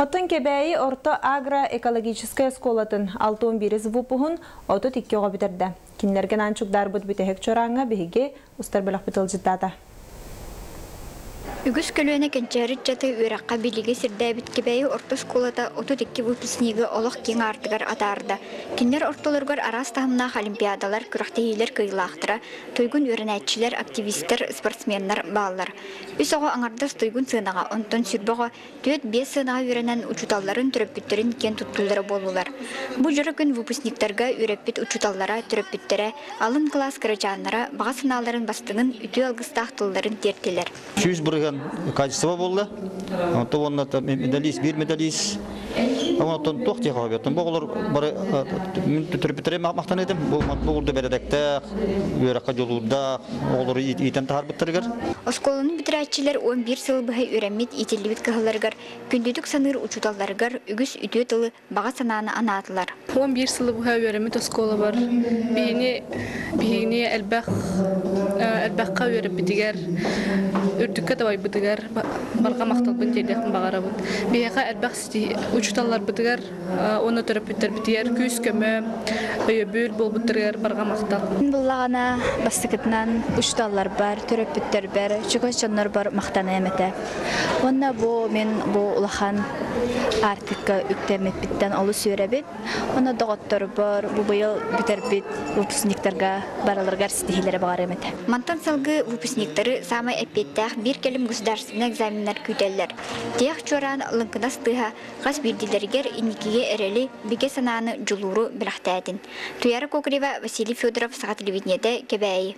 Хотын кебәйі орто агроэкологическая сколатын 6-11 вупуғын отут 2-ға бітерді. Кинлерген анчуқдар бұд бітехек чораңа бігеге ұстар білік бітіл жыттады. Үгіс көлуіне кенчәріт жаты өраққа біліге сірдәбіт кебәйі орто сколата 32 выпускнигі олық кең артығар атарды. Кинлер ортолырғар арас тағымнақ олимпиадалар, күрақтейілер кыйлақтыра, тойгун өрінәтчілер, активистер, спортсменлар балылар. Біз оға аңардас тойгун сынаға, онтон сүрбіға 4-5 сынаға өрінен учуталларын түріппіттерін кен тұттылары болулар. Бұл жүрі күн выпускниктарға өреппіт учуталлара, түріппіттері, алын класс кірачанлара, баға сыналарын бастығын үті алғыстақ тылларын тертелер. Качество было, то он медалист, бир медалист, а он то тохти хавет, он боглор бар терпетре мактан этим, болду бередекте, юракка жолуда, олор итен тахар биттергер. Осколунун битерәтчилер 11 сыл быһы өремит ителибит кыһыларгар, күндүдүк саныр учуталларгар үгүс үтө тылы бага санааны анаатылар. 11 сыл быһы өремит оскола бар. Бигини элбакка өрөп битигер, үрдүккө табай битигер, барга мактал бин жейдекин багара бут. Бияга элбак учуталлар битигер, оны төрөп биттер битигер, күз көмө, өйөбүл бол битигер барга мактал. Буллагана бастыкытнан учуталлар бар, төрөп биттер бар, чөгөчөннөр бар мактана эмете. Онна бу мен бу улахан артыкка үктемет биттен олу сөйрөбүт. Онна доготтор бар, бу быйыл битер бит выпускниктерге бараларгар стихилери бар эмете. Мантан салгы выпускниктары самай эппеттах бир келим государственный экзаменнар күтеллер. Тех чоран лынкынас тыха газ бирдилергер иникиге эрели биге санааны жулуру билахтаатын. Туяра Кокрева, Василий Федоров, Саға телевидениеде Кебәйі.